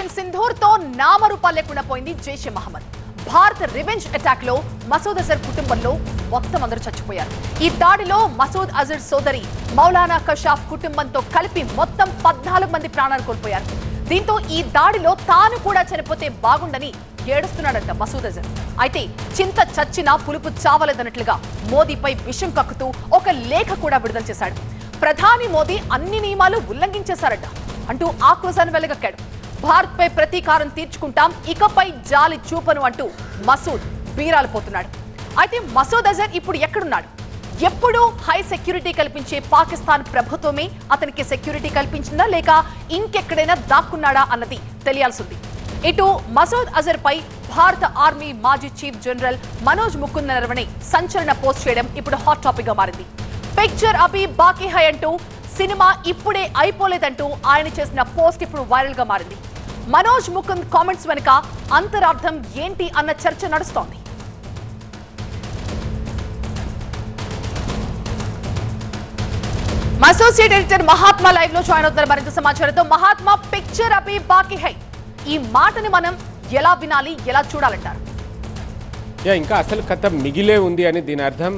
Operation Sindoor తో నామరూపాలు లేకుండా పోయింది జైషే మహమ్మద్. భారత్ రివెంజ్ అటాక్ లో మసూద్ అజర్ కుటుంబంలో మొత్తం అందరూ చచ్చిపోయారు. ఈ దాడిలో మసూద్ అజర్ సోదరి మౌలానా కషాఫ్ కుటుంబంతో కలిపి మొత్తం 14 మంది ప్రాణాలు కోల్పోయారు. దీంతో ఈ దాడిలో తాను కూడా చనిపోతే బాగుండని ఏడుస్తున్నాడంట మసూద్ అజర్. అయితే చింత చచ్చినా పులుపు చావలేదన్నట్లుగా మోదీపై విషం కక్కుతూ ఒక లేఖ కూడా విడుదల చేశాడు. ప్రధాని మోదీ అన్ని నియమాలు ఉల్లంఘించేశారట అంటూ ఆక్రోశాన్ని వెలగక్కాడు. భారత్ పై ప్రతీకారం తీర్చుకుంటాం, ఇకపై జాలి చూపను అంటూ మసూద్ బీరాలు పోతున్నాడు. అయితే మసూద్ అజర్ ఇప్పుడు ఎక్కడున్నాడు? ఎప్పుడు హై సెక్యూరిటీ కల్పించే పాకిస్తాన్ ప్రభుత్వమే అతనికి సెక్యూరిటీ కల్పించిందా లేక ఇంకెక్కడైనా దాక్కున్నాడా అన్నది తెలియాల్సింది. ఇటు మసూద్ అజర్ పై భారత ఆర్మీ మాజీ చీఫ్ జనరల్ మనోజ్ ముకుంద్ నరవణే సంచలన పోస్ట్ చేయడం ఇప్పుడు హాట్ టాపిక్ గా మారింది. పిక్చర్ అభి బాకీ హై అంటూ సినిమా ఇప్పుడే అయిపోలేదంటూ ఆయన చేసిన పోస్ట్ ఇప్పుడు వైరల్ గా మారింది. మనోజ్ ముకుంద్ కామెంట్స్ వెనుక అంతరార్థం ఏంటి అన్న చర్చ నడుస్తోంది. అసోసియేట్ ఎడిటర్ మహాత్మా లైవ్ లో జాయిన్ అవుతారు మరింత సమాచారంతో. మహాత్మా, పిక్చర్ అభి బాకీ హై, ఈ మాటని మనం ఎలా వినాలి, ఎలా చూడాలంటారు? ఇంకా అసలు కథ మిగిలే ఉంది అని దీని అర్థం.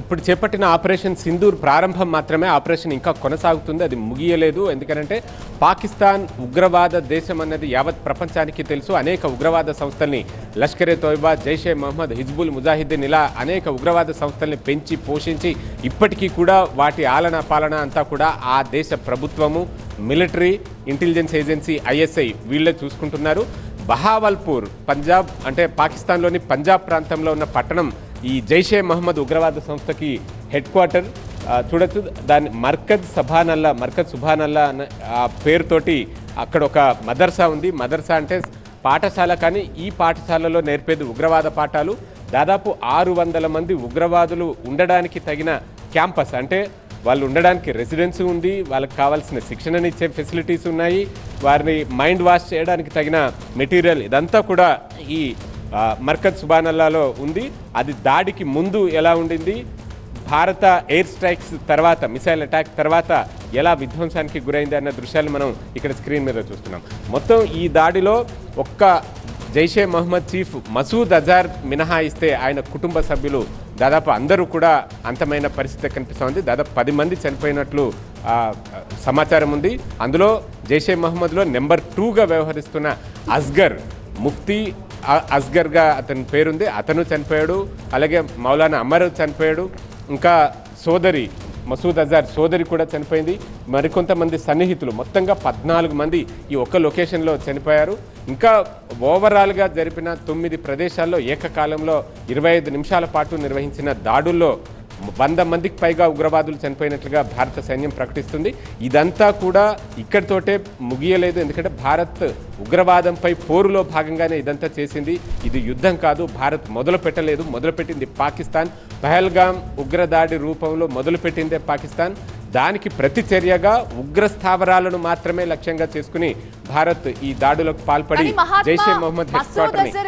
ఇప్పుడు చేపట్టిన ఆపరేషన్ సింధూర్ ప్రారంభం మాత్రమే, ఆపరేషన్ ఇంకా కొనసాగుతుంది, అది ముగియలేదు. ఎందుకంటే పాకిస్తాన్ ఉగ్రవాద దేశం అన్నది యావత్ ప్రపంచానికి తెలుసు. అనేక ఉగ్రవాద సంస్థల్ని లష్కరే తోయిబా, జైషే మహమ్మద్, హిజ్బుల్ ముజాహిద్దీన్ ఇలా అనేక ఉగ్రవాద సంస్థల్ని పెంచి పోషించి ఇప్పటికీ కూడా వాటి ఆలన పాలన అంతా కూడా ఆ దేశ ప్రభుత్వము, మిలిటరీ, ఇంటెలిజెన్స్ ఏజెన్సీ ఐఎస్ఐ వీళ్ళే చూసుకుంటున్నారు. బహావల్పూర్ పంజాబ్ అంటే పాకిస్తాన్లోని పంజాబ్ ప్రాంతంలో ఉన్న పట్టణం ఈ జైషే మహమ్మద్ ఉగ్రవాద సంస్థకి హెడ్ క్వార్టర్. చూడొచ్చు, దాని మర్కజ్ సుభానల్లా అన్న ఆ పేరుతోటి అక్కడ ఒక మదర్సా ఉంది. మదర్సా అంటే పాఠశాల, కానీ ఈ పాఠశాలలో నేర్పేది ఉగ్రవాద పాఠాలు. దాదాపు 600 మంది ఉగ్రవాదులు ఉండడానికి తగిన క్యాంపస్, అంటే వాళ్ళు ఉండడానికి రెసిడెన్సీ ఉంది, వాళ్ళకి కావాల్సిన శిక్షణనిచ్చే ఫెసిలిటీస్ ఉన్నాయి, వారిని మైండ్ వాష్ చేయడానికి తగిన మెటీరియల్ ఇదంతా కూడా ఈ మర్కజ్ సుబానల్లాలో ఉంది. అది దాడికి ముందు ఎలా ఉండింది, భారత ఎయిర్ స్ట్రైక్స్ తర్వాత, మిసైల్ అటాక్ తర్వాత ఎలా విధ్వంసానికి గురైంది అన్న దృశ్యాలు మనం ఇక్కడ స్క్రీన్ మీద చూస్తున్నాం. మొత్తం ఈ దాడిలో ఒక్క జైషే మహమ్మద్ చీఫ్ మసూద్ అజర్ మినహాయిస్తే ఆయన కుటుంబ సభ్యులు దాదాపు అందరూ కూడా అంతమైన పరిస్థితి కనిపిస్తోంది. దాదాపు 10 మంది చనిపోయినట్లు సమాచారం ఉంది. అందులో జైషే మహమ్మద్లో నెంబర్ 2గా వ్యవహరిస్తున్న అస్గర్, ముఫ్తీ అస్గర్గా అతని పేరుంది, అతను చనిపోయాడు. అలాగే మౌలానా అమర్ చనిపోయాడు. ఇంకా సోదరి మసూద్ అజర్ సోదరి కూడా చనిపోయింది. మరికొంతమంది సన్నిహితులు, మొత్తంగా 14 మంది ఈ ఒక్క లొకేషన్లో చనిపోయారు. ఇంకా ఓవరాల్గా జరిపిన 9 ప్రదేశాల్లో ఏకకాలంలో 25 నిమిషాల పాటు నిర్వహించిన దాడుల్లో 100 మందికి పైగా ఉగ్రవాదులు చనిపోయినట్లుగా భారత సైన్యం ప్రకటిస్తుంది. ఇదంతా కూడా ఇక్కడితోటే ముగియలేదు. ఎందుకంటే భారత్ ఉగ్రవాదంపై పోరులో భాగంగానే ఇదంతా చేసింది. ఇది యుద్ధం కాదు, భారత్ మొదలుపెట్టలేదు, మొదలుపెట్టింది పాకిస్తాన్. పహల్గామ్ ఉగ్రదాడి రూపంలో మొదలుపెట్టిందే పాకిస్తాన్. దానికి ప్రతిచర్యగా ఉగ్ర స్థావరాలను మాత్రమే లక్ష్యంగా చేసుకుని భారత్ ఈ దాడులకు పాల్పడి జైషే మహమ్మద్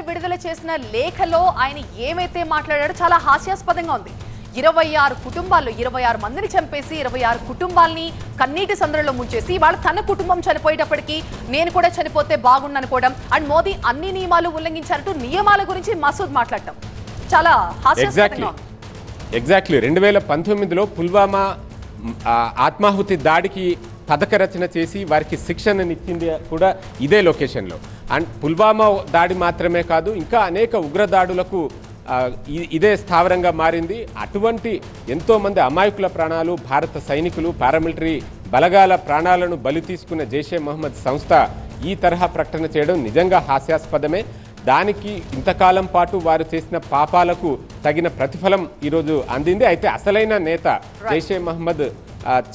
విడుదల చేసిన లేఖలో ఆయన ఏమైతే మాట్లాడాడో చాలా హాస్యాస్పదంగా ఉంది. 26 కుటుంబాల్లో 26 మందిని చంపేసి 26 కుటుంబాల్ని కన్నీటి సంద్రంలో ముంచేసి వాళ్ళ తన కుటుంబం చనిపోయేటప్పటికీ నేను కూడా చనిపోతే బాగుండు అనుకోవడం, అండ్ మోదీ అన్ని నియమాలు ఉల్లంఘించారంటూ నియమాల గురించి మసూద్ మాట్లాడటం చాలా హాస్యాస్పదంగా ఉంది. ఎగ్జాక్ట్లీ 2019లో పుల్వామా ఆత్మాహుతి దాడికి పథక రచన చేసి వారికి శిక్షణనిచ్చింది కూడా ఇదే లొకేషన్లో. అండ్ పుల్వామా దాడి మాత్రమే కాదు, ఇంకా అనేక ఉగ్రదాడులకు ఇదే స్థావరంగా మారింది. అటువంటి ఎంతోమంది అమాయకుల ప్రాణాలు, భారత సైనికులు, పారామిలిటరీ బలగాల ప్రాణాలను బలి తీసుకున్న జైషే మహమ్మద్ సంస్థ ఈ తరహా ప్రకటన చేయడం నిజంగా హాస్యాస్పదమే. దానికి ఇంతకాలం పాటు వారు చేసిన పాపాలకు తగిన ప్రతిఫలం ఈరోజు అందింది. అయితే అసలైన నేత జైషే మహమ్మద్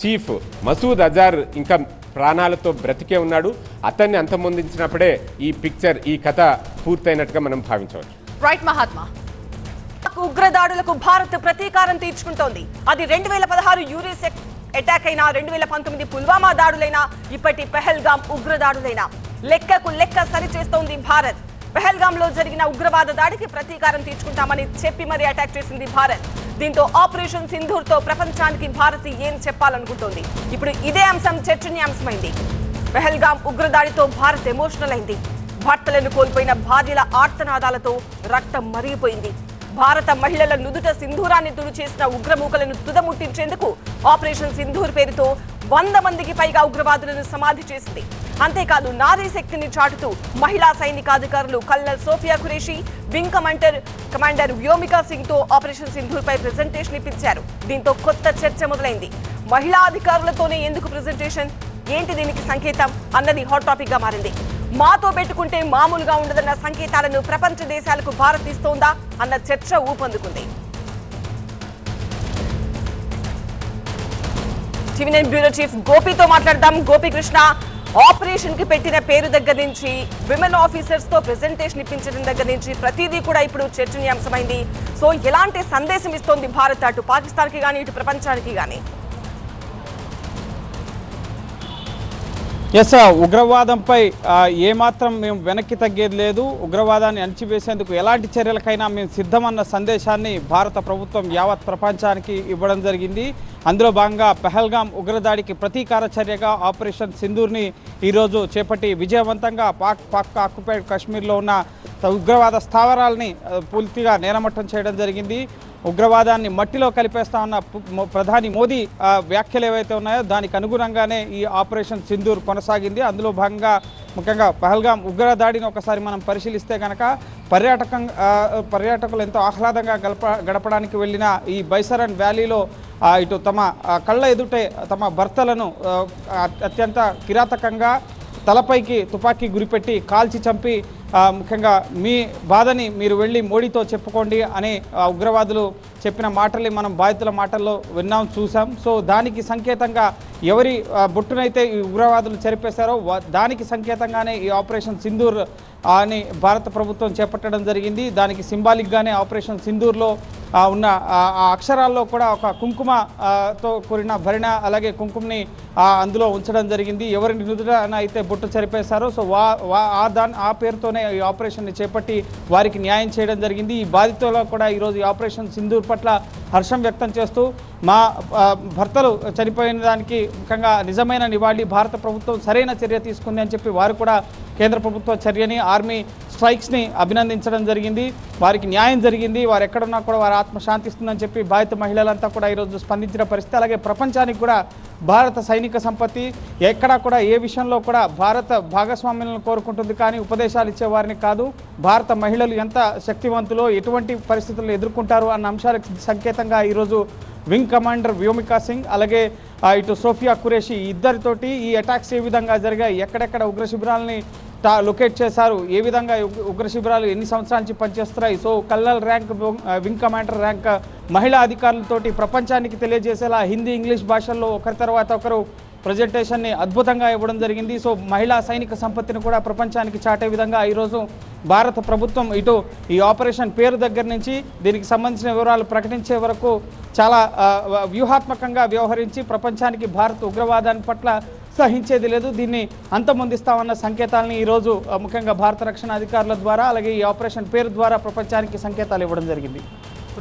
చీఫ్ మసూద్ అజర్ ఇంకా ప్రాణాలతో బ్రతికే ఉన్నాడు. అతన్ని అంతమొందించినప్పుడే ఈ పిక్చర్, ఈ కథ పూర్తయినట్టుగా మనం భావించవచ్చు. రైట్ మహాత్మా. ఉగ్రదాడులకు భారత్ ప్రతీకారం తీర్చుకుంటోంది. అది 2016 యూరిస్ అటాక్ అయినా, 2019 పుల్వామా దాడులైనా, ఇప్పటి పెహల్గామ్ ఉగ్రదాడులైనా లెక్కకు లెక్క సరి చేస్తోంది భారత్. పెహల్గామ్ లో జరిగిన ఉగ్రవాద దాడికి ప్రతీకారం తీర్చుకుంటామని చెప్పి మరీ అటాక్ చేసింది భారత్. దీంతో ఆపరేషన్ సింధూర్ తో ప్రపంచానికి భారత్ ఏం చెప్పాలనుకుంటోంది? ఇప్పుడు ఇదే అంశం చర్చనీయాంశమైంది. పెహల్గాం ఉగ్రదాడితో భారత్ ఎమోషనల్ అయింది. భర్తలను కోల్పోయిన భార్యల ఆర్తనాదాలతో రక్తం మరిగిపోయింది. భారత మహిళల నుదుట సింధూరాన్ని తుడిచేసిన ఉగ్రమూకలను తుదముట్టించేందుకు ఆపరేషన్ సింధూర్ పేరుతో 100 మందికి పైగా ఉగ్రవాదులను సమాధి చేసింది. అంతేకాదు నారీ శక్తిని చాటుతూ మహిళా సైనికాధికారులు colonel Sofiya Qureshi, wing commander Vyomika Singh తో ఆపరేషన్ సింధూర్ పై ప్రెజెంటేషన్ ఇప్పించారు. దీంతో కొత్త చర్చ మొదలైంది. మహిళా అధికారులతోనే ఎందుకు ప్రెజెంటేషన్, ఏంటి దీనికి సంకేతం అన్నది హాట్ టాపిక్ గా మారింది. మాతో పెట్టుకుంటే మామూలుగా ఉండదన్న సంకేతాలను ప్రపంచ దేశాలకు భారత్ ఇస్తోందా అన్న చర్చ ఊపందుకుంది. టీవీ9 బ్యూరో చీఫ్ గోపితో మాట్లాడదాం. గోపీకృష్ణ, ఆపరేషన్ కి పెట్టిన పేరు దగ్గర నుంచి విమెన్ ఆఫీసర్స్ తో ప్రెజెంటేషన్ ఇప్పించడం దగ్గర నుంచి ప్రతిదీ కూడా ఇప్పుడు చర్చనీయాంశమైంది. సో ఎలాంటి సందేశం ఇస్తోంది భారత్ అటు పాకిస్తాన్ కి గానీ ఇటు ప్రపంచానికి గానీ? ఎస్, ఉగ్రవాదంపై ఏమాత్రం మేము వెనక్కి తగ్గేది లేదు. ఉగ్రవాదాన్ని అణచివేసేందుకు ఎలాంటి చర్యలకైనా మేము సిద్ధమన్న సందేశాన్ని భారత ప్రభుత్వం యావత్ ప్రపంచానికి ఇవ్వడం జరిగింది. అందులో భాగంగా పెహల్గాం ఉగ్రదాడికి ప్రతీకార చర్యగా ఆపరేషన్ సింధూర్ని ఈరోజు చేపట్టి విజయవంతంగా పాక్ ఆక్యుపైడ్ కాశ్మీర్లో ఉన్న ఉగ్రవాద స్థావరాలని పూర్తిగా నేలమట్టం చేయడం జరిగింది. ఉగ్రవాదాన్ని మట్టిలో కలిపేస్తా ఉన్న ప్రధాని మోదీ వ్యాఖ్యలు ఏవైతే ఉన్నాయో దానికి అనుగుణంగానే ఈ ఆపరేషన్ సింధూర్ కొనసాగింది. అందులో భాగంగా ముఖ్యంగా పహల్గాం ఉగ్రదాడిని ఒకసారి మనం పరిశీలిస్తే కనుక పర్యాటకులు ఎంతో ఆహ్లాదంగా గడపడానికి వెళ్ళిన ఈ బైసరన్ వ్యాలీలో ఇటు తమ కళ్ళ ఎదుటే తమ భర్తలను అత్యంత కిరాతకంగా తలపైకి తుపాకీ గురిపెట్టి కాల్చి చంపి ముఖ్యంగా మీ బాధని మీరు వెళ్ళి మోడీతో చెప్పుకోండి అని ఉగ్రవాదులు చెప్పిన మాటల్ని మనం బాధితుల మాటల్లో విన్నాం, చూసాం. సో దానికి సంకేతంగా ఎవరి బొట్టునైతే ఈ ఉగ్రవాదులు చెరిపేశారో దానికి సంకేతంగానే ఈ ఆపరేషన్ సింధూర్ అని భారత ప్రభుత్వం చేపట్టడం జరిగింది. దానికి సింబాలిక్గానే ఆపరేషన్ సింధూర్లో ఉన్న ఆ అక్షరాల్లో కూడా ఒక కుంకుమతో కూడిన భరణ అలాగే కుంకుమని అందులో ఉంచడం జరిగింది. ఎవరిని నుదుటన అయితే బొట్టు చెరిపేశారో సో ఆ పేరుతోనే ఈ ఆపరేషన్ని చేపట్టి వారికి న్యాయం చేయడం జరిగింది. ఈ బాధితుల్లో కూడా ఈరోజు ఈ ఆపరేషన్ సింధూర్ పట్ల హర్షం వ్యక్తం చేస్తూ మా భర్తలు చనిపోయిన దానికి ముఖ్యంగా నిజమైన నివాళి భారత ప్రభుత్వం సరైన చర్య తీసుకుంది అని చెప్పి వారు కూడా కేంద్ర ప్రభుత్వ చర్యని ఆర్మీ స్ట్రైక్స్ని అభినందించడం జరిగింది. వారికి న్యాయం జరిగింది, వారు ఎక్కడున్నా కూడా వారి ఆత్మ శాంతిస్తుందని చెప్పి బాధిత మహిళలంతా కూడా ఈరోజు స్పందించిన పరిస్థితి. అలాగే ప్రపంచానికి కూడా భారత సైనిక సంపత్తి ఎక్కడా కూడా ఏ విషయంలో కూడా భారత భాగస్వామ్యాలను కోరుకుంటుంది కానీ ఉపదేశాలు ఇచ్చేవారిని కాదు. భారత మహిళలు ఎంత శక్తివంతులో ఎటువంటి పరిస్థితులను ఎదుర్కొంటారు అన్న అంశాలకు సంకేతంగా ఈరోజు వింగ్ కమాండర్ వ్యోమికా సింగ్ అలాగే ఇటు సోఫియా ఖురేషి ఇద్దరితోటి ఈ అటాక్స్ ఏ విధంగా జరిగాయి, ఎక్కడెక్కడ ఉగ్ర శిబిరాలని లొకేట్ చేశారు, ఏ విధంగా ఉగ్ర శిబిరాలు ఎన్ని సంవత్సరాల నుంచి పనిచేస్తున్నాయి, so colonel rank wing commander rank మహిళా అధికారులతోటి ప్రపంచానికి తెలియజేసేలా హిందీ ఇంగ్లీష్ భాషల్లో ఒకరి తర్వాత ఒకరు ప్రజెంటేషన్ని అద్భుతంగా ఇవ్వడం జరిగింది. సో మహిళా సైనిక సంపత్తిని కూడా ప్రపంచానికి చాటే విధంగా ఈరోజు భారత ప్రభుత్వం ఇటు ఈ ఆపరేషన్ పేరు దగ్గర నుంచి దీనికి సంబంధించిన వివరాలు ప్రకటించే వరకు చాలా వ్యూహాత్మకంగా వ్యవహరించి ప్రపంచానికి భారత్ ఉగ్రవాదాన్ని పట్ల సహించేది లేదు, దీన్ని అంతమొందిస్తామన్న సంకేతాలని ఈరోజు ముఖ్యంగా భారత రక్షణ అధికారుల ద్వారా అలాగే ఈ ఆపరేషన్ పేరు ద్వారా ప్రపంచానికి సంకేతాలు ఇవ్వడం జరిగింది.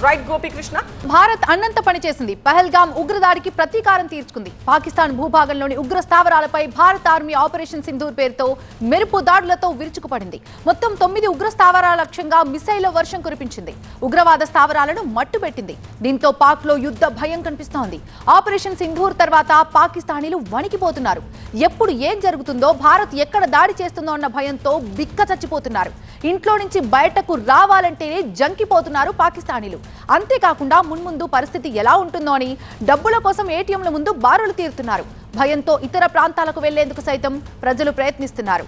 రైట్ గోపీకృష్ణ, భారత్ అన్నంత పనిచేసింది. పహల్గాం ఉగ్రదాడికి ప్రతీకారం తీర్చుకుంది. పాకిస్తాన్ భూభాగంలోని ఉగ్ర స్థావరాలపై భారత ఆర్మీ ఆపరేషన్ సింధూర్ పేరుతో మెరుపు దాడులతో విరుచుకుపడింది. మొత్తం 9 ఉగ్ర స్థావరాల లక్ష్యంగా మిసైళ్ల వర్షం కురిపించింది. ఉగ్రవాద స్థావరాలను మట్టుపెట్టింది. దీంతో పాక్ లో యుద్ధ భయం కనిపిస్తోంది. ఆపరేషన్ సింధూర్ తర్వాత పాకిస్తానీలు వణికిపోతున్నారు. ఎప్పుడు ఏం జరుగుతుందో, భారత్ ఎక్కడ దాడి చేస్తుందో అన్న భయంతో బిక్క చచ్చిపోతున్నారు. ఇంట్లో నుంచి బయటకు రావాలంటేనే జంకిపోతున్నారు పాకిస్తానీలు. అంతేకాకుండా మున్ముందు పరిస్థితి ఎలా ఉంటుందో అని డబ్బుల కోసం ఏటీఎంల ముందు బారులు తీరుతున్నారు. భయంతో ఇతర ప్రాంతాలకు వెళ్లేందుకు సైతం ప్రజలు ప్రయత్నిస్తున్నారు.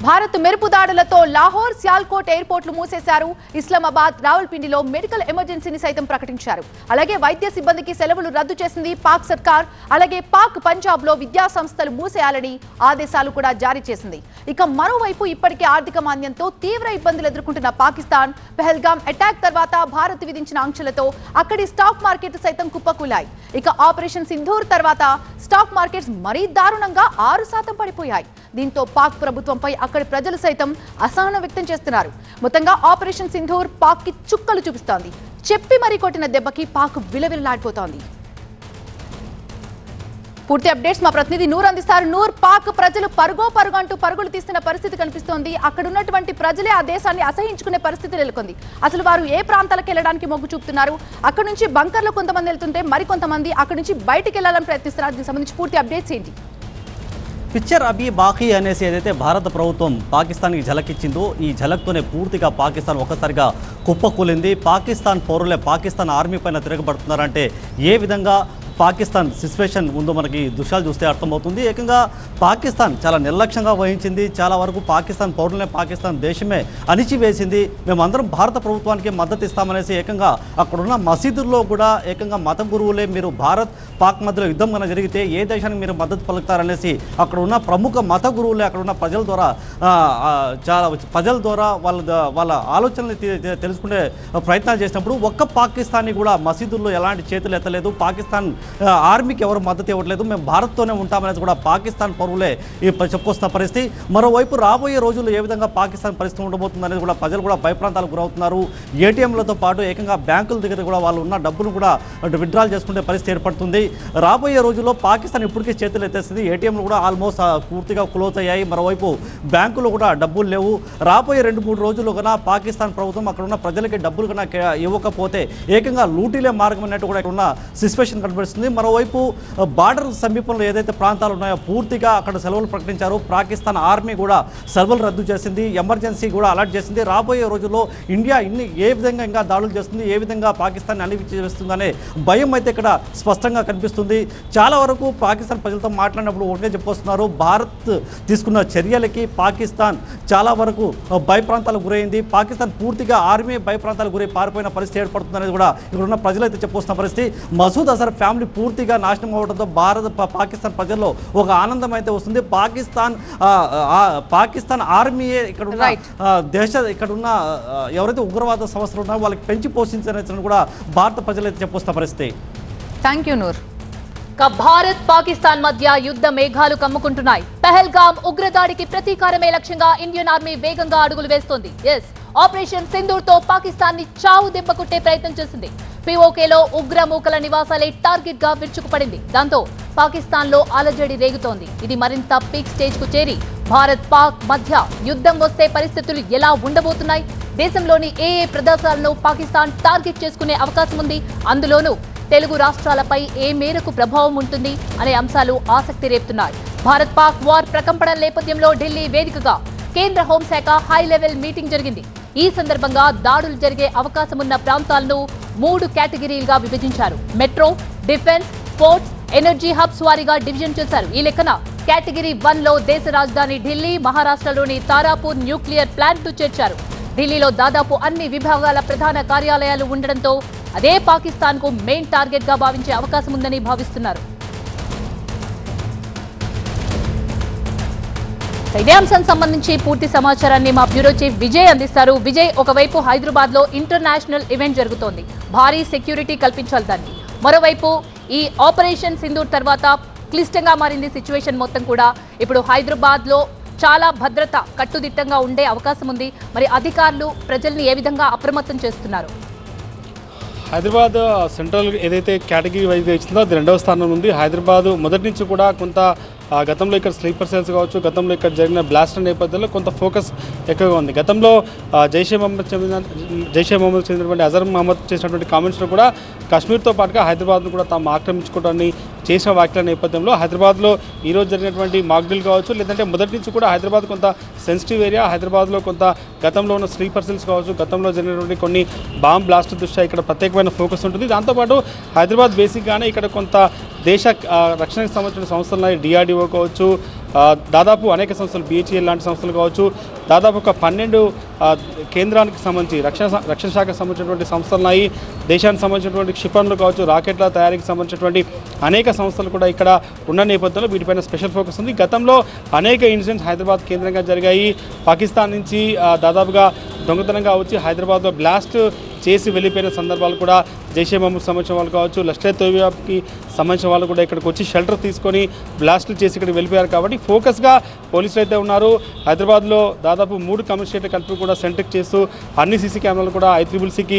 భారత్ మెరుపు దాడులతో లాహోర్, సియాల్కోట్ ఎయిర్పోర్ట్లు మూసేశారు. ఇస్లామాబాద్, రావల్పిండిలో మెడికల్ ఎమర్జెన్సీని సైతం ప్రకటించారు. అలాగే వైద్య సిబ్బందికి సెలవులు రద్దు చేసింది పాక్ సర్కార్. అలాగే పాక్ పంజాబ్ లో విద్యా సంస్థలు మూసేయాలని ఆదేశాలు కూడా జారీ చేసింది. ఇక మరోవైపు ఇప్పటికే ఆర్థిక మాంద్యంతో తీవ్ర ఇబ్బందులు ఎదుర్కొంటున్న పాకిస్తాన్ పెహల్గాం అటాక్ తర్వాత భారత్ విధించిన ఆంక్షలతో అక్కడి స్టాక్ మార్కెట్ సైతం కుప్పకూలాయి. ఇక ఆపరేషన్ సింధూర్ తర్వాత స్టాక్ మార్కెట్స్ మరీ దారుణంగా 6% పడిపోయాయి. దీంతో పాక్ ప్రభుత్వంపై అక్కడి ప్రజలు సైతం అసహనం వ్యక్తం చేస్తున్నారు. మొత్తంగా ఆపరేషన్ సింధూర్ పాక్ కి చుక్కలు చూపిస్తోంది. చెప్పి మరీ కొట్టిన దెబ్బకి పాక్ విలవిలలాడిపోతోంది. పూర్తి అప్డేట్స్ మా ప్రతినిధి నూర్ అందిస్తారు. నూర్, పాక్ ప్రజలు పరుగో పరుగు అంటూ పరుగులు తీస్తున్న పరిస్థితి కనిపిస్తోంది. అక్కడ ఉన్నటువంటి ప్రజలే ఆ దేశాన్ని అసహించుకునే పరిస్థితి నెలకొంది. అసలు వారు ఏ ప్రాంతాలకు వెళ్ళడానికి మొగ్గు చూపుతున్నారు? అక్కడ నుంచి బంకర్లో కొంతమంది వెళ్తుంటే మరికొంతమంది అక్కడ నుంచి బయటికి వెళ్లాలని ప్రయత్నిస్తున్నారు. దీనికి సంబంధించి పూర్తి అప్డేట్స్ ఏంటి? పిక్చర్ అభి బాకీ అనేసి ఏదైతే భారత ప్రభుత్వం పాకిస్తాన్కి ఝలకిచ్చిందో ఈ ఝలక్తోనే పూర్తిగా పాకిస్తాన్ ఒక్కసారిగా కుప్పకూలింది. పాకిస్తాన్ పౌరులే పాకిస్తాన్ ఆర్మీ పైన తిరగబడుతున్నారంటే ఏ విధంగా పాకిస్తాన్ సిచ్యువేషన్ ఉందో మనకి దృశ్యాలు చూస్తే అర్థమవుతుంది. ఏకంగా పాకిస్తాన్ చాలా నిర్లక్ష్యంగా వహించింది. చాలా వరకు పాకిస్తాన్ పౌరులనే పాకిస్తాన్ దేశమే అణిచివేసింది. మేమందరం భారత ప్రభుత్వానికి మద్దతు ఇస్తామనేసి ఏకంగా అక్కడున్న మసీదుల్లో కూడా ఏకంగా మత గురువులే మీరు భారత్ పాక్ మధ్యలో యుద్ధం కన్నా జరిగితే ఏ దేశానికి మీరు మద్దతు పలుకుతారనేసి అక్కడ ఉన్న ప్రముఖ మత గురువులే అక్కడ ఉన్న ప్రజల ద్వారా చాలా ప్రజల ద్వారా వాళ్ళ ఆలోచనలు తెలుసుకునే ప్రయత్నాలు చేసినప్పుడు ఒక్క పాకిస్తానీ కూడా మసీదుల్లో ఎలాంటి చేతులు ఎత్తలేదు. పాకిస్తాన్ ఆర్మీకి ఎవరు మద్దతు ఇవ్వట్లేదు. మేము భారత్తోనే ఉంటామనేది కూడా పాకిస్తాన్ పౌరులే చెప్పుకొస్తున్న పరిస్థితి. మరోవైపు రాబోయే రోజుల్లో ఏ విధంగా పాకిస్తాన్ పరిస్థితి ఉండబోతుంది అనేది కూడా ప్రజలు కూడా భయప్రాంతాలకు గురవుతున్నారు. ఏటీఎంలతో పాటు ఏకంగా బ్యాంకుల దగ్గర కూడా వాళ్ళు ఉన్న డబ్బును కూడా విత్డ్రాల్ చేసుకునే పరిస్థితి ఏర్పడుతుంది. రాబోయే రోజుల్లో పాకిస్తాన్ ఇప్పటికీ చేతులు ఎత్తేస్తుంది. ఏటీఎంలు కూడా ఆల్మోస్ట్ పూర్తిగా క్లోజ్ అయ్యాయి. మరోవైపు బ్యాంకులు కూడా డబ్బులు లేవు. రాబోయే 2-3 రోజుల్లో కన్నా పాకిస్తాన్ ప్రభుత్వం అక్కడ ఉన్న ప్రజలకి డబ్బులు కన్నా ఇవ్వకపోతే ఏకంగా లూటీలే మార్గం అన్నట్టు కూడా ఇక్కడ ఉన్న సిచ్యువేషన్ కనిపిస్తుంది. మరోవైపు బార్డర్ సమీపంలో ఏదైతే ప్రాంతాలు ఉన్నాయో పూర్తిగా అక్కడ సెలవులు ప్రకటించారు. పాకిస్తాన్ ఆర్మీ కూడా సెలవులు రద్దు చేసింది. ఎమర్జెన్సీ కూడా అలర్ట్ చేసింది. రాబోయే రోజుల్లో ఇండియా ఏ విధంగా ఇంకా దాడులు చేస్తుంది, ఏ విధంగా పాకిస్తాన్ అణిచివేస్తుందనే భయం అయితే ఇక్కడ స్పష్టంగా కనిపిస్తుంది. చాలా వరకు పాకిస్తాన్ ప్రజలతో మాట్లాడినప్పుడు ఒకటే చెప్పొస్తున్నారు, భారత్ తీసుకున్న చర్యలకి పాకిస్తాన్ చాలా వరకు భయప్రాంతాలకు గురైంది. పాకిస్తాన్ పూర్తిగా ఆర్మీ భయప్రాంతాలకు గురై పారిపోయిన పరిస్థితి ఏర్పడుతుంది అనేది కూడా ఇక్కడ ఉన్న ప్రజలైతే చెప్పొస్తున్న పరిస్థితి. మసూద్ అజర్ ఫ్యామిలీ పూర్తిగా నాశనం అవడంతో పాకిస్తాన్ ప్రజల్లో ఒక ఆనందం అయితే వస్తుంది. పాకిస్తాన్ ఆర్మీయే ఇక్కడ ఉన్న ఇక్కడ ఉన్న ఎవరైతే ఉగ్రవాద సంస్థలు ఉన్నారో వాళ్ళకి పెంచి పోషించారని కూడా భారత ప్రజలైతే చెప్పొస్తున్న పరిస్థితి. Thank you Noor. భారత్ పాకిస్తాన్ మధ్య యుద్ధ మేఘాలు కమ్ముకుంటున్నాయి. పెహల్గాం ఉగ్రదాడికి ప్రతీకారమే లక్ష్యంగా ఇండియన్ ఆర్మీ వేగంగా అడుగులు వేస్తోంది. ఆపరేషన్ సింధూర్ తో పాకిస్తాన్ ని చావు దెబ్బ కొట్టే ప్రయత్నం చేసింది. పిఓకేలో ఉగ్రమూకల నివాసాలే టార్గెట్ గా విరుచుకుపడింది. దాంతో పాకిస్తాన్ లో అలజడి రేగుతోంది. ఇది మరింత పీక్ స్టేజ్ కు చేరి భారత్ పాక్ మధ్య యుద్ధం వస్తే పరిస్థితులు ఎలా ఉండబోతున్నాయి? దేశంలోని ఏ ప్రదేశాలను పాకిస్తాన్ టార్గెట్ చేసుకునే అవకాశం ఉంది? అందులోనూ తెలుగు రాష్ట్రాలపై ఏ మేరకు ప్రభావం ఉంటుంది అనే అంశాలు ఆసక్తి రేపుతున్నాయి. భారత్ పాక్ వార్ ప్రకంపనల నేపథ్యంలో ఢిల్లీ వేదికగా కేంద్ర హోంశాఖ హై లెవెల్ మీటింగ్ జరిగింది. ఈ సందర్భంగా దాడులు జరిగే అవకాశం ఉన్న ప్రాంతాలను 3 కేటగిరీలుగా విభజించారు. Metro, defence, ports, energy hubs వారీగా డివిజన్ చేశారు. ఈ లెక్కన కేటగిరీ 1లో దేశ రాజధాని ఢిల్లీ, మహారాష్ట్రలోని తారాపూర్ న్యూక్లియర్ ప్లాంట్ చేర్చారు. ఢిల్లీలో దాదాపు అన్ని విభాగాల ప్రధాన కార్యాలయాలు ఉండడంతో అదే పాకిస్తాన్ కు మెయిన్ టార్గెట్ గా భావించే అవకాశం ఉందని భావిస్తున్నారు. ఇదే అంశం సంబంధించి పూర్తి సమాచారాన్ని మా బ్యూరో చీఫ్ విజయ్ అందిస్తారు. విజయ్, ఒకవైపు హైదరాబాద్ లో ఇంటర్నేషనల్ ఈవెంట్ జరుగుతోంది, భారీ సెక్యూరిటీ కల్పించాలి దానికి. మరోవైపు ఈ ఆపరేషన్ సింధూర్ తర్వాత క్లిష్టంగా మారింది సిచ్యువేషన్ మొత్తం కూడా. ఇప్పుడు హైదరాబాద్ లో చాలా భద్రత కట్టుదిట్టంగా ఉండే అవకాశం ఉంది. మరి అధికారులు ప్రజల్ని ఏ విధంగా అప్రమత్తం చేస్తున్నారు? హైదరాబాద్ సెంట్రల్ ఏదైతే కేటగిరీ వైజ్గా ఇచ్చిందో అది 2వ స్థానం ఉంది. హైదరాబాద్ మొదటి నుంచి కూడా కొంత గతంలో ఇక్కడ స్లీపర్ సెల్స్ కావచ్చు, గతంలో ఇక్కడ జరిగిన బ్లాస్ట్ నేపథ్యంలో కొంత ఫోకస్ ఎక్కువగా ఉంది. గతంలో జైషే మహమ్మద్ చెందినటువంటి అజర్ మహమ్మద్ చేసినటువంటి కామెంట్స్లో కూడా కాశ్మీర్తో పాటుగా హైదరాబాద్ను కూడా తాము ఆక్రమించుకోవడాన్ని చేసిన వ్యాఖ్యల నేపథ్యంలో హైదరాబాద్లో ఈరోజు జరిగినటువంటి మాక్డ్రిల్ కావచ్చు, లేదంటే మొదటి నుంచి కూడా హైదరాబాద్ కొంత సెన్సిటివ్ ఏరియా. హైదరాబాద్లో కొంత గతంలో ఉన్న స్లీపర్ సెల్స్ కావచ్చు, గతంలో జరిగినటువంటి కొన్ని బాంబ్ బ్లాస్ట్ దృష్ట్యా ఇక్కడ ప్రత్యేకమైన ఫోకస్ ఉంటుంది. దాంతోపాటు హైదరాబాద్ బేసిక్గానే ఇక్కడ కొంత దేశ రక్షణకు సంబంధించిన సంస్థలు డిఆర్డిఓ కావచ్చు, దాదాపు అనేక సంస్థలు బిహెచ్ఎల్ లాంటి సంస్థలు కావచ్చు, దాదాపు ఒక 12 కేంద్రానికి సంబంధించి రక్షణ శాఖకు సంబంధించినటువంటి సంస్థలున్నాయి. దేశానికి సంబంధించినటువంటి క్షిపణులు కావచ్చు, రాకెట్ల తయారీకి సంబంధించినటువంటి అనేక సంస్థలు కూడా ఇక్కడ ఉన్న నేపథ్యంలో వీటిపైన స్పెషల్ ఫోకస్ ఉంది. గతంలో అనేక ఇన్సిడెంట్స్ హైదరాబాద్ కేంద్రంగా జరిగాయి. పాకిస్తాన్ నుంచి దాదాపుగా దొంగతనంగా వచ్చి హైదరాబాద్లో బ్లాస్ట్ చేసి వెళ్ళిపోయిన సందర్భాలు కూడా జైషే మహమ్మద్ సంబంధించిన వాళ్ళు కావచ్చు, లష్కర్ తోయిబాకి సంబంధించిన వాళ్ళు కూడా ఇక్కడికి వచ్చి షెల్టర్ తీసుకొని బ్లాస్టులు చేసి ఇక్కడికి వెళ్ళిపోయారు. కాబట్టి ఫోకస్గా పోలీసులు అయితే ఉన్నారు. హైదరాబాద్లో దాదాపు 3 కమిషనరేట్ కలిపి కూడా సెంట్రిక్ చేస్తూ అన్ని సీసీ కెమెరాలు కూడా ICCC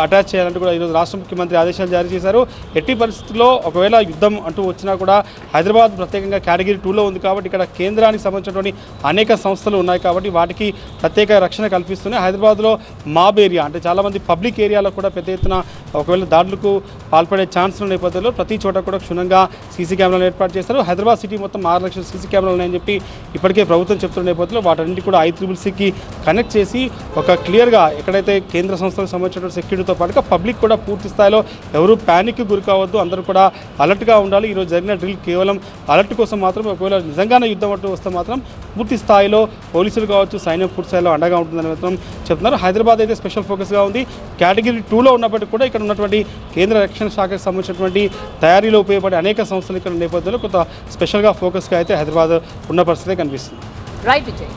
అటాచ్ చేయాలంటూ కూడా ఈరోజు రాష్ట్ర ముఖ్యమంత్రి ఆదేశాలు జారీ చేశారు. ఎట్టి పరిస్థితుల్లో ఒకవేళ యుద్ధం అంటూ వచ్చినా కూడా హైదరాబాద్ ప్రత్యేకంగా కేటగిరీ 2లో ఉంది కాబట్టి ఇక్కడ కేంద్రానికి సంబంధించినటువంటి అనేక సంస్థలు ఉన్నాయి కాబట్టి వాటికి ప్రత్యేక రక్షణ కల్పిస్తున్నాయి. హైదరాబాద్లో మాబ్ ఏరియా అంటే చాలామంది పబ్లిక్ ఏరియాలో కూడా పెద్ద ఎత్తున ఒకవేళ దాడులకు పాల్పడే ఛాన్స్ ఉన్న నేపథ్యంలో ప్రతి చోట కూడా క్షుణ్ణంగా సీసీ కెమెరాలు ఏర్పాటు చేస్తారు. హైదరాబాద్ సిటీ మొత్తం 6 లక్షల సీసీ కెమెరాలు ఉన్నాయని చెప్పి ఇప్పటికే ప్రభుత్వం చెప్తున్న నేపథ్యంలో వాటన్నింటి కూడా ICCCకి కనెక్ట్ చేసి ఒక క్లియర్గా ఎక్కడైతే కేంద్ర సంస్థలకు సంబంధించిన సెక్యూరిటీతో పాటుగా పబ్లిక్ కూడా పూర్తి స్థాయిలో ఎవరు ప్యానిక్కి గురి కావద్దు, అందరూ కూడా అలర్ట్గా ఉండాలి. ఈరోజు జరిగిన డ్రిల్ కేవలం అలర్ట్ కోసం మాత్రమే. ఒకవేళ నిజంగానే యుద్ధం అంటూ వస్తే మాత్రం పూర్తి స్థాయిలో పోలీసులు కావచ్చు, సైన్యం పూర్తి స్థాయిలో అండగా ఉంటుందని మాత్రం చెప్తున్నారు. హైదరాబాద్ అయితే స్పెషల్ ఫోకస్గా ఉంది. కేటగిరీ 2లో ఉన్నప్పటికీ కూడా ఇక్కడ ఉన్నటువంటి కేంద్ర రక్షణ శాఖకు సంబంధించినటువంటి తయారీలో ఉపయోగపడే అనేక సంస్థలు ఇక్కడ నేపథ్యంలో కొంత స్పెషల్గా ఫోకస్గా అయితే హైదరాబాద్ ఉన్న పరిస్థితి కనిపిస్తుంది. రైట్ విజయ్.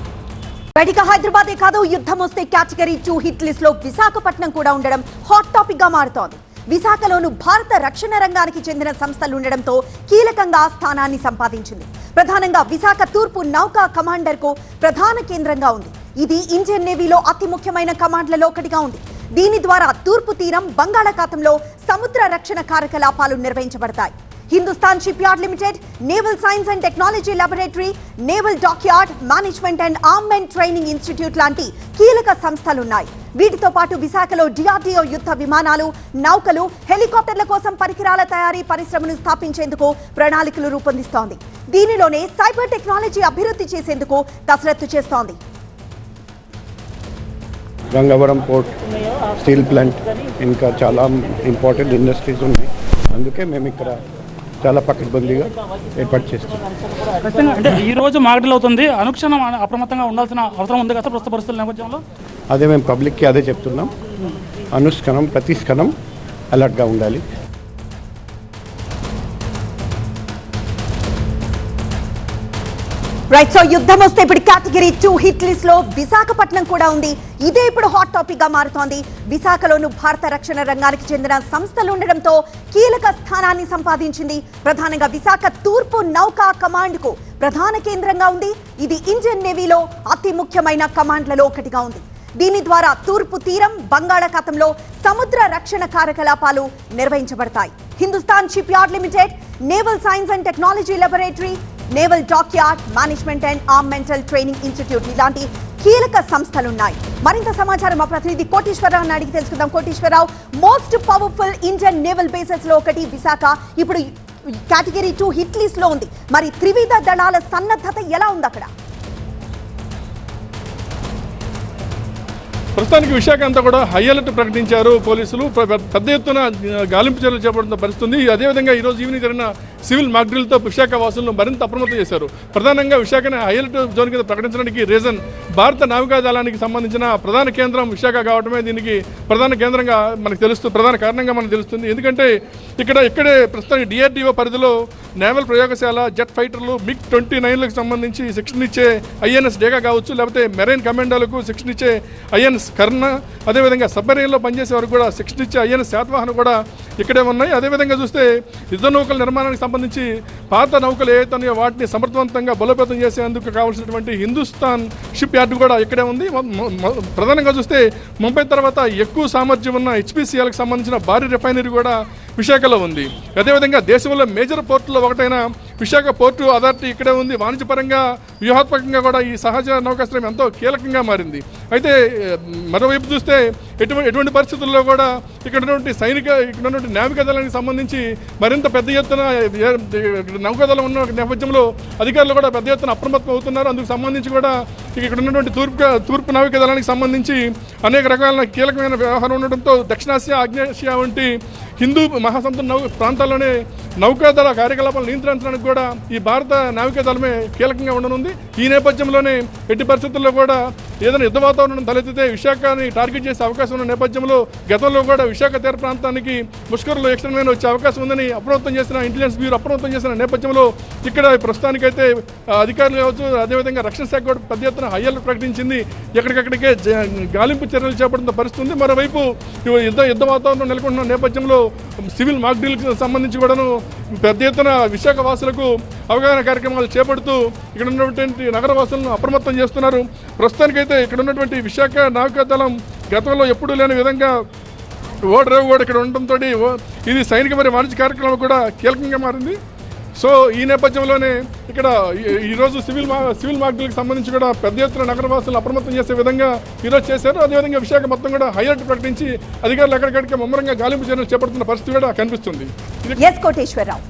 బయటికి హైదరాబాదే కాదు, యుద్ధం వస్తే కేటగిరీ 2 హిట్ లిస్ట్ లో విశాఖపట్నం కూడా ఉండడం హాట్ టాపిక్ గా మారుతోంది. విశాఖలోను భారత రక్షణ రంగానికి చెందిన సంస్థలు ఉండడంతో కీలకంగా స్థానాన్ని సంపాదించింది. ప్రధానంగా విశాఖ తూర్పు నౌకా కమాండర్ కు ప్రధాన కేంద్రంగా ఉంది. ఇది ఇండియన్ నేవీలో అతి ముఖ్యమైన కమాండ్లలో ఒకటిగా ఉంది. దీని ద్వారా తూర్పు తీరం, బంగాళాఖాతంలో సముద్ర రక్షణ కార్యకలాపాలు నిర్వహించబడతాయి. Hindustan shipyard limited, naval science and technology laboratory, naval dockyard management and armament training institute లాంటి కీలక సంస్థలున్నాయి. వీటితో పాటు విశాఖలో DRDO యుద్ధ విమానాలు, నౌకలు, హెలికాప్టర్ల కోసం పరికరాల తయారీ పరిశ్రమను స్థాపించేందుకు ప్రణాళికలు రూపొందిస్తోంది. దీనిలోనే సైబర్ టెక్నాలజీ అభివృద్ధి చేసేందుకు కసరత్తు చేస్తోంది. గంగవరం పోర్ట్, స్టీల్ ప్లాంట్, ఇంకా చాలా ఇంపార్టెంట్ ఇండస్ట్రీస్ ఉన్నాయి. అందుకే మేము ఇక్కడ చాలా పకడ్బందీగా ఏర్పాటు చేస్తాం. ఖచ్చితంగా అంటే ఈ రోజు మాగడలు అవుతుంది, అనుక్షణం అప్రమత్తంగా ఉండాల్సిన అవసరం ఉంది కదా ప్రస్తుత పరిస్థితుల నేపథ్యంలో. అదే మేము పబ్లిక్కి అదే చెప్తున్నాం, అనుష్కణం ప్రతి క్షణం అలర్ట్గా ఉండాలి. రైట్, సో యుద్ధం వస్తే ఇప్పుడు కేటగిరీ 2 హిట్ లిస్ట్ లో విశాఖపట్నం కూడా ఉంది. ఇదే ఇప్పుడు హాట్ టాపిక్ గా మారుతోంది. విశాఖలోను భారత రక్షణ రంగానికి చెందిన సంస్థలు ఉండడంతో కీలక స్థానాన్ని సంపాదించింది. ప్రధానంగా విశాఖ తూర్పు నౌకా కమాండ్ కు ప్రధాన కేంద్రంగా ఉంది. ఇది ఇండియన్ నేవీలో అతి ముఖ్యమైన కమాండ్లలో ఒకటిగా ఉంది. దీని ద్వారా తూర్పు తీరం, బంగాళాఖాతంలో సముద్ర రక్షణ కార్యకలాపాలు నిర్వహించబడతాయి. Hindustan shipyard limited, naval science and technology laboratory, naval dockyard management and armament training institute ఇలాంటి కీలక సంస్థలున్నాయి. మరింత సమాచారం మా ప్రతినిధి కోటేశ్వరరావు అడిగి తెలుసుకుందాం. Koteswararao, most powerful Indian naval bases లో ఒకటి విశాఖ ఇప్పుడు కేటగిరీ 2 హిట్ లిస్ట్ లో ఉంది. మరి త్రివిధ దళాల సన్నద్ధత ఎలా ఉంది అక్కడ? ప్రస్తుతానికి విశాఖ అంతా కూడా హై అలర్ట్ ప్రకటించారు పోలీసులు. పెద్ద ఎత్తున గాలింపు చర్యలు చేపడుతున్న పరిస్థితుంది. అదేవిధంగా ఈరోజు ఈవినింగ్ జరిగిన సివిల్ మాక్ డ్రిల్తో విశాఖ వాసులను మరింత అప్రమత్తం చేశారు. ప్రధానంగా విశాఖని హై అలర్ట్ జోన్ కింద ప్రకటించడానికి రీజన్ భారత నావికా దళానికి సంబంధించిన ప్రధాన కేంద్రం విశాఖ కావడమే దీనికి ప్రధాన కేంద్రంగా మనకు తెలుస్తుంది, ప్రధాన కారణంగా మనకు తెలుస్తుంది. ఎందుకంటే ఇక్కడే ప్రస్తుతానికి DRDO పరిధిలో నేవల్ ప్రయోగశాల, జెట్ ఫైటర్లు, MiG-29లకు సంబంధించి శిక్షణ ఇచ్చే INS డేగా కావచ్చు, లేకపోతే మెరైన్ కమాండోలకు శిక్షణ ఇచ్చే INS కర్ణ, అదేవిధంగా సబ్మెరైన్లో పనిచేసే వరకు కూడా శిక్షణ ఇచ్చే INS శాతవాహన కూడా ఇక్కడే ఉన్నాయి. అదేవిధంగా చూస్తే యుద్ధ నౌకల నిర్మాణానికి సంబంధించి పాత నౌకలు ఏవైతే ఉన్నాయో వాటిని సమర్థవంతంగా బలోపేతం చేసేందుకు కావాల్సినటువంటి హిందుస్థాన్ షిప్ యార్డ్ కూడా ఇక్కడే ఉంది. ప్రధానంగా చూస్తే ముంబై తర్వాత ఎక్కువ సామర్థ్యం ఉన్న HPCLకి సంబంధించిన భారీ రిఫైనరీ కూడా విశాఖలో ఉంది. అదేవిధంగా దేశంలో మేజర్ పోర్టులో ఒకటైన విశాఖ పోర్టు అథారిటీ ఇక్కడే ఉంది. వాణిజ్యపరంగా, వ్యూహాత్మకంగా కూడా ఈ సహజ నౌకాశ్రయం ఎంతో కీలకంగా మారింది. అయితే మరోవైపు చూస్తే ఎటువంటి పరిస్థితుల్లో కూడా ఇక్కడ ఉన్నటువంటి నావికా దళానికి సంబంధించి మరింత పెద్ద ఎత్తున నౌకాదళం ఉన్న నేపథ్యంలో అధికారులు కూడా పెద్ద ఎత్తున అప్రమత్తం అవుతున్నారు. అందుకు సంబంధించి కూడా ఇక్కడ ఉన్నటువంటి తూర్పు నావికా దళానికి సంబంధించి అనేక రకాల కీలకమైన వ్యవహారం ఉండడంతో దక్షిణాసియా, ఆగ్నేయాసియా వంటి హిందూ మహాసముద్ర ప్రాంతాల్లోనే నౌకాదళ కార్యకలాపాలు నియంత్రించడానికి కూడా ఈ భారత నావికా దళమే కీలకంగా ఉండనుంది. ఈ నేపథ్యంలోనే ఎట్టి పరిస్థితుల్లో కూడా ఏదైనా యుద్ధ వాతావరణం తలెత్తితే విశాఖని టార్గెట్ చేసే అవకాశం ఉన్న నేపథ్యంలో గతంలో కూడా విశాఖ తీర ప్రాంతానికి ముష్కరులు ఎక్స్టర్న్ వచ్చే అవకాశం ఉందని అప్రమత్తం చేసిన ఇంటెలిజెన్స్ బ్యూరో అప్రమత్తం చేసిన నేపథ్యంలో ఇక్కడ ప్రస్తుతానికైతే అధికారులు కావచ్చు, అదేవిధంగా రక్షణ శాఖ కూడా పెద్ద ఎత్తున హై అలర్ట్ ప్రకటించింది. ఎక్కడికక్కడికే గాలింపు చర్యలు చేపడుతున్న పరిస్థితి ఉంది. మరోవైపు యుద్ధ వాతావరణం నెలకొంటున్న నేపథ్యంలో సివిల్ మాక్ డ్రిల్కి సంబంధించి కూడాను పెద్ద ఎత్తున విశాఖ వాసులకు అవగాహన కార్యక్రమాలు చేపడుతూ ఇక్కడ ఉన్నటువంటి నగర వాసులను అప్రమత్తం చేస్తున్నారు. ప్రస్తుతానికైతే ఇక్కడ ఉన్నటువంటి విశాఖ నావికాదళం గతంలో ఎప్పుడూ లేని విధంగా ఓడరేవు కూడా ఇక్కడ ఉండటంతో ఇది సైనిక మరియు వాణిజ్య కార్యక్రమం కూడా కీలకంగా మారింది. సో ఈ నేపథ్యంలోనే ఇక్కడ ఈరోజు సివిల్ మాక్ డ్రిల్కి సంబంధించి కూడా పెద్ద ఎత్తున నగరవాసులను అప్రమత్తం చేసే విధంగా ఈరోజు చేశారు. అదేవిధంగా విశాఖ మొత్తం కూడా హై అలర్ట్ ప్రకటించి అధికారులు ఎక్కడికక్కడ ముమ్మరంగా గాలింపు చర్యలు చేపడుతున్న పరిస్థితి కూడా కనిపిస్తుంది. ఎస్ కోటేశ్వరరావు.